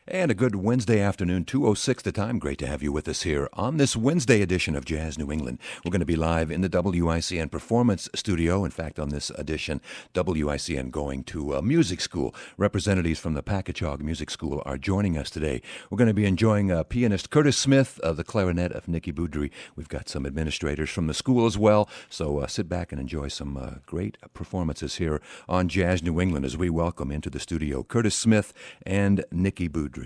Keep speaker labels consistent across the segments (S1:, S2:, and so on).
S1: And a good Wednesday afternoon, 2:06 the time. Great to have you with us here on this Wednesday edition of Jazz New England. We're going to be live in the WICN Performance Studio. In fact, on this edition, WICN going to a music school. Representatives from the Pakachoag Music School are joining us today. We're going to be enjoying pianist Curtis Smith of the clarinet of Nicky Beaudry. We've got some administrators from the school as well. So sit back and enjoy some great performances here on Jazz New England as we welcome into the studio Curtis Smith and Nicky Beaudry.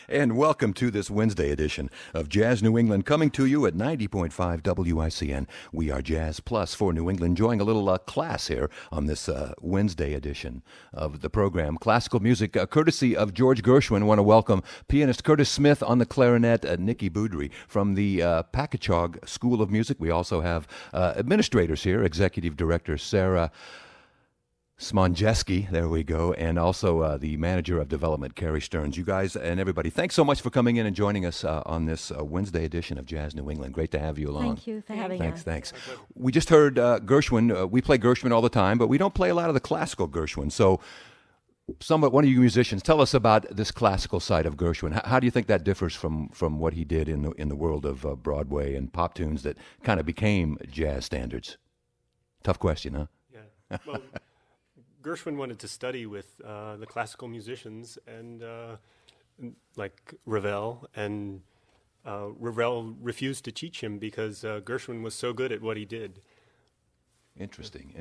S1: And welcome to this Wednesday edition of Jazz New England, coming to you at 90.5 WICN. We are Jazz Plus for New England, enjoying a little class here on this Wednesday edition of the program. Classical music, courtesy of George Gershwin. I want to welcome pianist Curtis Smith on the clarinet, Nicky Beaudry from the Pakachoag School of Music. We also have administrators here, Executive Director Sarah Smongeski, there we go, and also the Manager of Development, Carrie Stearns. You guys and everybody, thanks so much for coming in and joining us on this Wednesday edition of Jazz New England. Great to have you along.
S2: Thank you for having us.
S1: Thanks. We just heard Gershwin. We play Gershwin all the time, but we don't play a lot of the classical Gershwin. So one of you musicians, tell us about this classical side of Gershwin. How do you think that differs from what he did in the world of Broadway and pop tunes that kind of became jazz standards? Tough question, huh?
S3: Yeah. Well, Gershwin wanted to study with the classical musicians and like Ravel, and Ravel refused to teach him because Gershwin was so good at what he did.
S1: Interesting.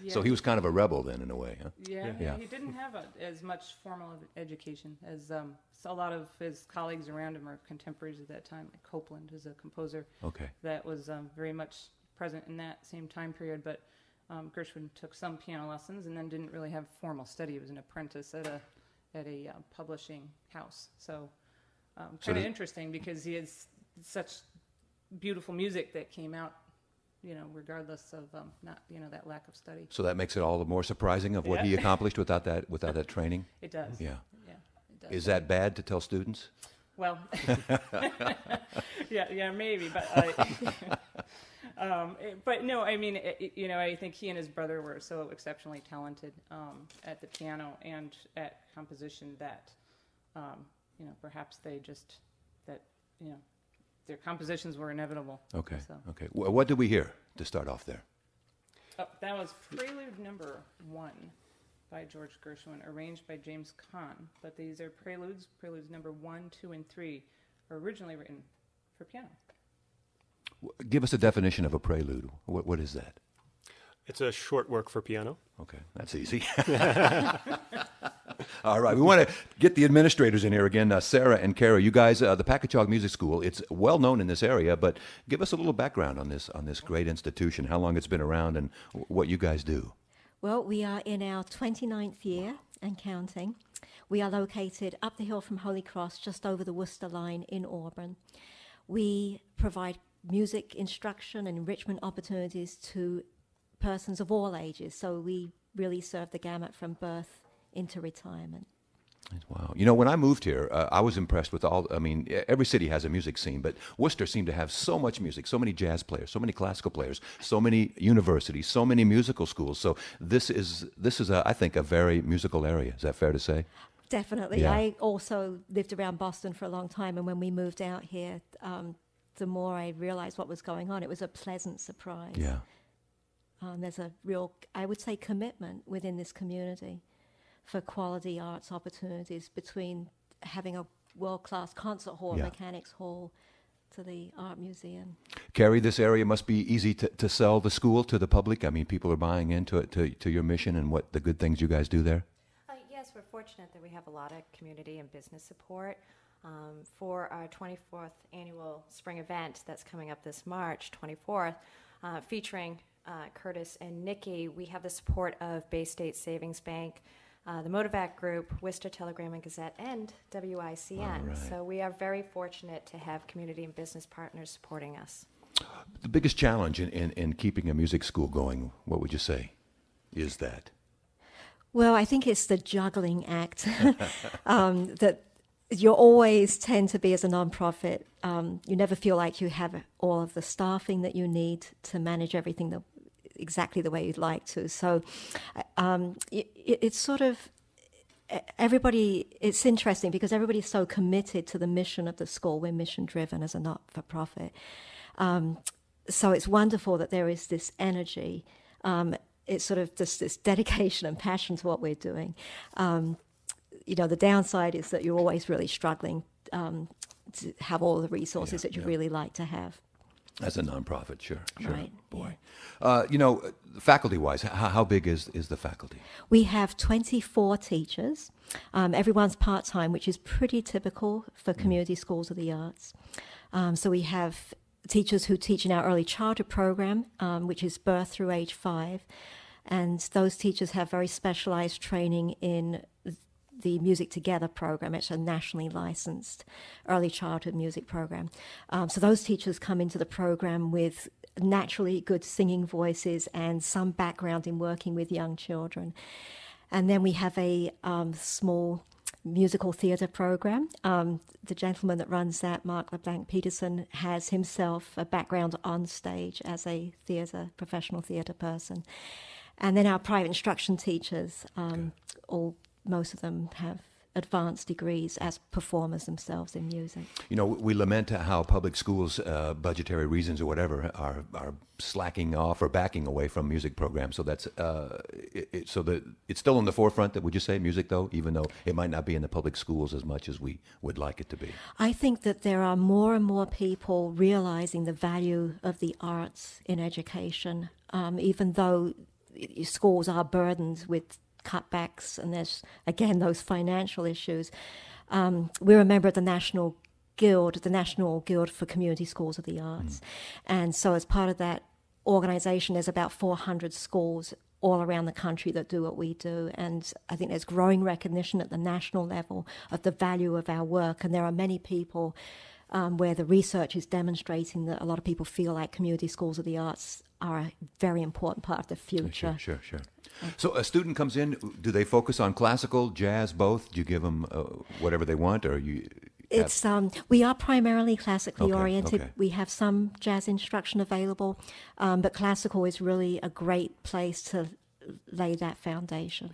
S4: Yeah.
S1: So he was kind of a rebel then, in a way, huh?
S4: Yeah. He didn't have as much formal education as a lot of his colleagues around him are contemporaries at that time. Like Copland is a composer that was very much present in that same time period, but Gershwin took some piano lessons and then didn't really have formal study. He was an apprentice at a publishing house. So kind of interesting because he has such beautiful music that came out, regardless of that lack of study.
S1: So that makes it all the more surprising of what he accomplished without that training.
S4: It does.
S1: Yeah.
S4: It does.
S1: Is that bad to tell students?
S4: Well, yeah, maybe, but no, I mean, I think he and his brother were so exceptionally talented at the piano and at composition that, perhaps their compositions were inevitable.
S1: Okay.
S4: So.
S1: Okay. What did we hear to start off there?
S4: Oh, that was Prelude number 1 by George Gershwin, arranged by James Caan. But these are preludes. Preludes number 1, 2, and 3 were originally written for piano.
S1: Give us a definition of a prelude. What is that?
S3: It's a short work for piano.
S1: Okay, that's easy. All right, we want to get the administrators in here again, Sarah and Kara. You guys, the Pakachoag Music School, it's well known in this area, but give us a little background on this great institution, how long it's been around, and what you guys do.
S2: Well, we are in our 29th year and counting. We are located up the hill from Holy Cross, just over the Worcester line in Auburn. We provide music instruction and enrichment opportunities to persons of all ages, so we really serve the gamut from birth into retirement.
S1: Wow. You know, when I moved here, I was impressed with every city has a music scene, but Worcester seemed to have so much music, so many jazz players, so many classical players, so many universities, so many musical schools. So this is I think, a very musical area. Is that fair to say?
S2: Definitely.
S1: Yeah.
S2: I also lived around Boston for a long time, and when we moved out here, the more I realized what was going on, it was a pleasant surprise.
S1: Yeah.
S2: There's a real, I would say, commitment within this community for quality arts opportunities, between having a world-class concert hall, mechanics hall, to the art museum.
S1: Carrie, this area must be easy to sell the school to the public. I mean, people are buying into it, to your mission and what the good things you guys do there.
S5: Yes, we're fortunate that we have a lot of community and business support. For our 24th annual spring event that's coming up this March 24th, featuring Curtis and Nikki, we have the support of Bay State Savings Bank, the Motivac Group, Worcester Telegram and Gazette, and WICN.
S1: Right.
S5: So we are very fortunate to have community and business partners supporting us.
S1: The biggest challenge in keeping a music school going, what would you say, is that?
S2: Well, I think it's the juggling act that you always tend to be as a nonprofit. You never feel like you have all of the staffing that you need to manage everything exactly the way you'd like to. So it's sort of everybody. It's interesting because everybody's so committed to the mission of the school. We're mission driven as a not-for-profit. So it's wonderful that there is this energy. It's sort of this dedication and passion to what we're doing. The downside is that you're always really struggling to have all the resources that you really like to have.
S1: As a nonprofit, sure.
S2: Right.
S1: Boy. Faculty-wise, how big is the faculty?
S2: We have 24 teachers. Everyone's part-time, which is pretty typical for community schools of the arts. So we have teachers who teach in our early childhood program, which is birth through age 5. And those teachers have very specialized training in the Music Together program. It's a nationally licensed early childhood music program. So those teachers come into the program with naturally good singing voices and some background in working with young children. And then we have a small musical theatre program. The gentleman that runs that, Mark LeBlanc-Peterson, has himself a background on stage as a professional theatre person. And then our private instruction teachers, most of them have advanced degrees as performers themselves in music.
S1: We lament how public schools, budgetary reasons or whatever, are slacking off or backing away from music programs. So that's it's still in the forefront. Would you say, music, though, even though it might not be in the public schools as much as we would like it to be?
S2: I think that there are more and more people realizing the value of the arts in education, even though schools are burdened with cutbacks, and there's, again, those financial issues. We're a member of the National Guild for Community Schools of the Arts. And so as part of that organization, there's about 400 schools all around the country that do what we do. And I think there's growing recognition at the national level of the value of our work. And there are many people where the research is demonstrating that a lot of people feel like community schools of the arts are a very important part of the future.
S1: Sure. So a student comes in, do they focus on classical, jazz, both? Do you give them whatever they want, or you?
S2: It's we are primarily classically oriented.
S1: Okay.
S2: We have some jazz instruction available, but classical is really a great place to lay that foundation.